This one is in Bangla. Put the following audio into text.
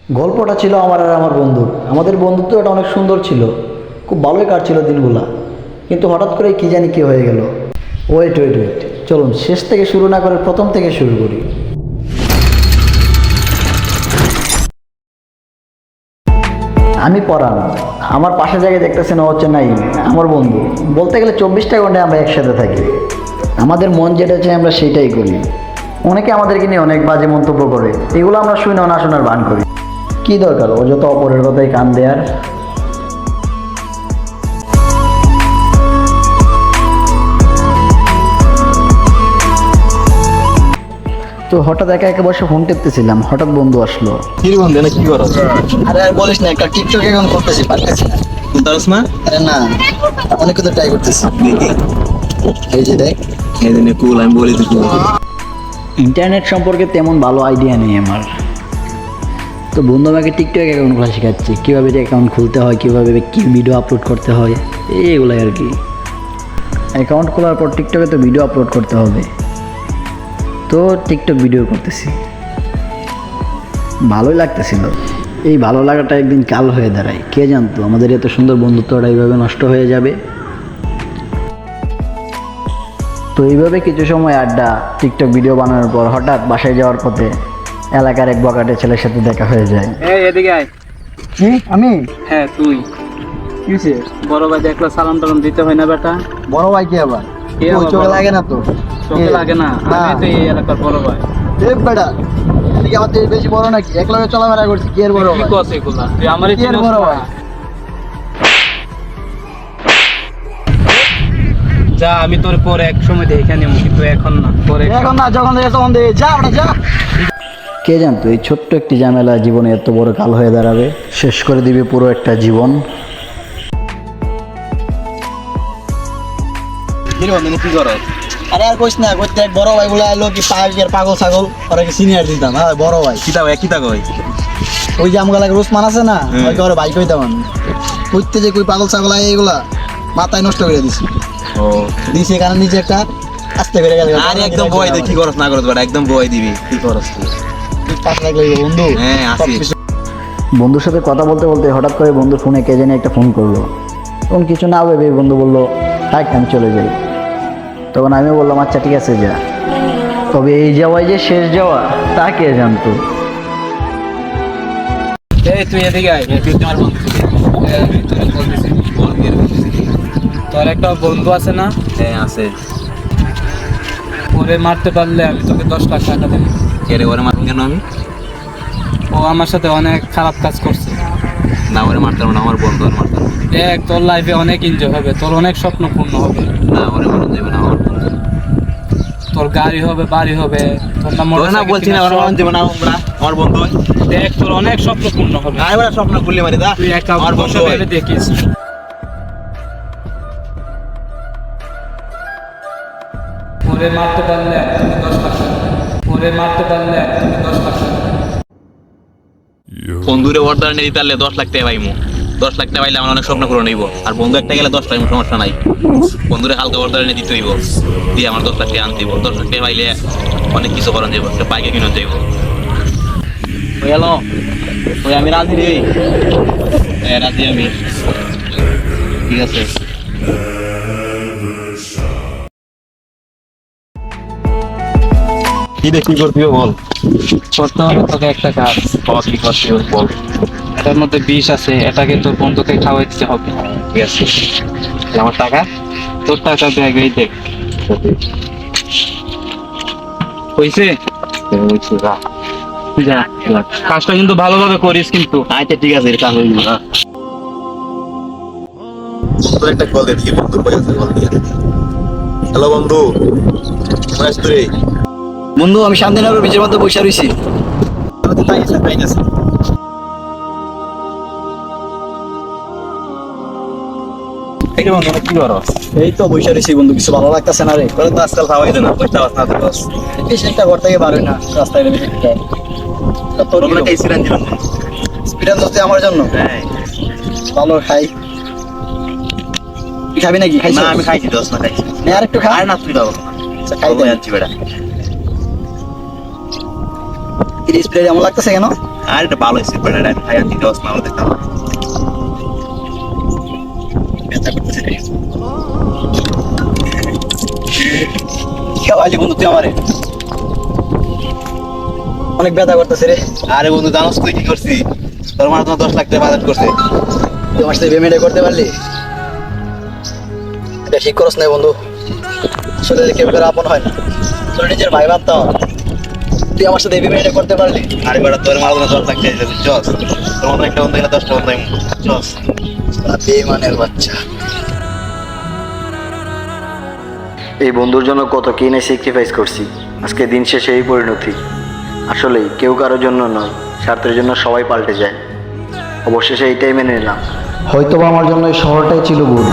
গল্পটা ছিল আমার আর আমার বন্ধুর। আমাদের বন্ধুত্ব এটা অনেক সুন্দর ছিল, খুব ভালোই কাটছিল দিনগুলা। কিন্তু হঠাৎ করে কি জানি কি হয়ে গেল। ওয়েট ওয়েট ওয়েট, চলুন শেষ থেকে শুরু না করে প্রথম থেকে শুরু করি। আমি পড়ান, আমার পাশে জায়গায় দেখতেছেন ও হচ্ছে নাই আমার বন্ধু। বলতে গেলে 24টা ঘন্টায় আমরা একসাথে থাকি। আমাদের মন যেটা চাই আমরা সেটাই করি। অনেকে আমাদেরকে নিয়ে অনেক বাজে মন্তব্য করে, এগুলো আমরা শুনে না শোনার ভান করি। কি দরকার ও যত অপরের কথাই কান দেয়ার। তো হঠাৎ একা একা বসে ফোন টিপতেছিলাম, হঠাৎ বন্ধু আসলো। কি রে বন্ধু, কি করছ? আরে আর বলিস না, একটা টিকটক এখন করতেছি, পারতেছি না। বুঝতারস না? আরে না, অনেক কিছু ট্রাই করতেছি। দেখি এই যে দেখ, এই দিনে কুল আমি বলি তুই কুল। ইন্টারনেট সম্পর্কে তেমন ভালো আইডিয়া নেই আমার। তো বন্ধু আমাকে টিকটক অ্যাকাউন্ট খোলা শেখাচ্ছে, কীভাবে অ্যাকাউন্ট খুলতে হয়, কীভাবে কি ভিডিও আপলোড করতে হয়, এইগুলাই আর কি। অ্যাকাউন্ট খোলার পর টিকটকে তো ভিডিও আপলোড করতে হবে, তো টিকটক ভিডিও করতেছি। ভালোই লাগতেছিল। এই ভালো লাগাটা একদিন কাল হয়ে দাঁড়ায়। কে জানতো আমাদের এত সুন্দর বন্ধুত্বটা এইভাবে নষ্ট হয়ে যাবে। তো এইভাবে কিছু সময় আড্ডা, টিকটক ভিডিও বানানোর পর হঠাৎ বাসায় যাওয়ার পথে এলাকার এক বকাটে ছেলের সাথে দেখা হয়ে যায়। এই এদিকে আয়। কি আমি? হ্যাঁ তুই। কিছে? বড় ভাই দেখলো সালাম টালাম দিতে হয় না বেটা? বড় ভাই কি আবার? কে ওই আবার চোখে বড়? লাগে না তো? চোখে লাগে না? আমি তো এই এলাকার বড় ভাই। এ বেটা, এদিকে আমার থেকে বেশি বড় নাকি? এক লগে চলাফেরা করছি, কি এর বড় কি ভাই? কস এগুলা? তুই আমারই কি এর চিনিস বড় না? ভাই? যা, আমি তোর পরে এক সময় দেখে নিব, কিন্তু এখন না, পরে। এখন না, যখন দেখে তখন দেখে যা, আমরা যা। কে জানতো এই ছোট্ট একটি ঝামেলা জীবনে এত বড় কাল হয়ে দাঁড়াবে, শেষ করে দিবে পুরো একটা জীবন। কি রে বন্ধু, কি করছ? আরে আর কইস না, কইতে এক বড় ভাই গুলা এলো কি পাগল ছাগল, ওরা কি সিনিয়র দিতাম। হ্যাঁ বড় ভাই, কিতা কই? ওই যে আমগুলা রোসমান আছে না, হুম। ওই ওরা ভাই কইতাম আমি। কইতে যে কই পাগল ছাগল আয় এগুলা মাথায় নষ্ট করে দিছি। ও দিছি এখানে নিচে একটা আস্তে করে গেল। আরে একদম বয় দে, কি করছ না করছ বেটা, একদম বয় দিবি। কি করছ তুই? পাশ লাগলে বন্ধু। হ্যাঁ আসি। বন্ধুর সাথে কথা বলতে বলতে হঠাৎ করে বন্ধুর ফোনে কে জানি একটা ফোন করলো। তখন কিছু না ভেবে বন্ধু বললো থাক আমি চলে যাই। তখন আমি বললাম আচ্ছা ঠিক আছে যা। তবে এই যাওয়াই যে শেষ যাওয়া তা কে জানতো। এই তুই এদিকে আয়। তুই তোমার বন্ধু ছিলি? আমি তোরে বলতেছি, বল কি রে বন্ধু? তোর একটা বন্ধু আছে না? হ্যাঁ আছে। ওরে মারতে পারলে আমি তোকে 10 লাখ টাকা দেবো। কে রে, ওরে মারবো কেন আমি? ও আমার সাথে অনেক খারাপ কাজ করছে। না ওরে মারতে পারবো না, আমার বন্ধু ওরে মারতে পারবো। দেখ, তোর লাইফে অনেক এনজয় হবে, তোর অনেক স্বপ্ন পূর্ণ হবে। না ওরে মারতে যাবে না, আমার বন্ধু। তোর গাড়ি হবে, বাড়ি হবে, তোর না ওরে না বলছি না, ওরে মারতে যাবে না, আমার বন্ধু। দেখ, তোর অনেক স্বপ্ন পূর্ণ হবে। না এবার স্বপ্ন খুললে মারি দা। তুই একটা আমার বন্ধু বসে ভেবে দেখিস। ওরে মারতে পারলে তুমি 10 লাখ টাকা দেবে। ওরে মারতে পারলে তুমি 10 লাখ টাকা দেবে। বন্ধুরে অর্ডার নিয়ে দিতে পারলে 10 লাখ টাকা পাইমু। 10 লাখ টাকা পাইলে আমার অনেক স্বপ্ন পূরণ হইব। আর বন্ধু একটা গেলে 10 পাইমু, সমস্যা নাই। বন্ধুরে হালকা অর্ডার নিয়ে দিতে হইব, দিয়ে আমার 10 লাখ টাকা আনতে হইব। 10 লাখ টাকা পাইলে অনেক কিছু করান যাইব, একটা বাইকে কিনে যাইব। ওই হ্যালো, ওই আমি রাজি রে। হ্যাঁ রাজি আমি। ঠিক আছে। কি দেখি করবি বল। করতে হবে তোকে একটা কাজ। বাবা কি করবি বল। এটার মধ্যে বিষ আছে, এটাকে তোর বন্ধুকে খাওয়াই দিতে হবে। ঠিক আছে। আমার টাকা তোর টাকা ব্যাগ এই দেখ। হইছে? হয়েছে যা। যা, কাজটা কিন্তু ভালোভাবে করিস কিন্তু। আচ্ছা ঠিক আছে, এটা হয়ে যাবে। তোর একটা কল দিয়ে বন্ধুর কাছে কল দিয়ে। হ্যালো বন্ধু, কেমন আছিস তুই? বন্ধু আমি শান্তিনগর বিচের মধ্যে বসে রয়েছি। তাই আছে তাই আছে। এই বন্ধু কি করো? এই তো বসে রয়েছি বন্ধু, কিছু ভালো লাগতেছে না রে। তোর তো আজকাল খাওয়াই দে না, পয়সা বাস না তো বাস। বেশি একটা ঘর থেকে বার হয় না, রাস্তায় বেরিয়ে তোর বলে একটা ইসিরান দিলাম। স্পিডার ধরতে আমার জন্য হ্যাঁ। ভালো খাই। তুই খাবি নাকি? খাইছিস? না আমি খাইছি, 10 না খাইছি। নে আর একটু খা। আর না তুই দাও। আচ্ছা, খাই দে। যাচ্ছি বেটা। এই স্প্রে এমন লাগতেছে কেন? আর এটা ভালো হয়েছে বাট এটা খাই আনছি দশ না দেখতাম ব্যথা করতেছে রে খাওয়াইলি বন্ধু তুই আমারে অনেক ব্যথা করতেছে রে। আরে বন্ধু জানোস তুই কি করছিস তোর মার তোমার 10 লাখ টাকা বাজেট করছে তুই আমার সাথে পেমেন্ট করতে পারলি, এটা ঠিক করস না বন্ধু। আসলে কেউ কারো আপন হয় না, তোর নিজের ভাই ভাবতাম, তুই আমার সাথে পেমেন্ট করতে পারলি। আরে বেটা তোর মার তোমার 10 লাখ টাকা দিতে বুঝছস তোর মতো একটা বন্ধু গেলে 10টা বন্ধু বুঝছস বেমানের বাচ্চা। এই বন্ধুর জন্য কত কি না স্যাক্রিফাইস করছি, আজকে দিন শেষে এই পরিণতি। আসলেই কেউ কারোর জন্য নয়, স্বার্থের জন্য সবাই পাল্টে যায়। অবশেষে এইটাই মেনে নিলাম, হয়তোবা আমার জন্য এই শহরটাই ছিল ভুল।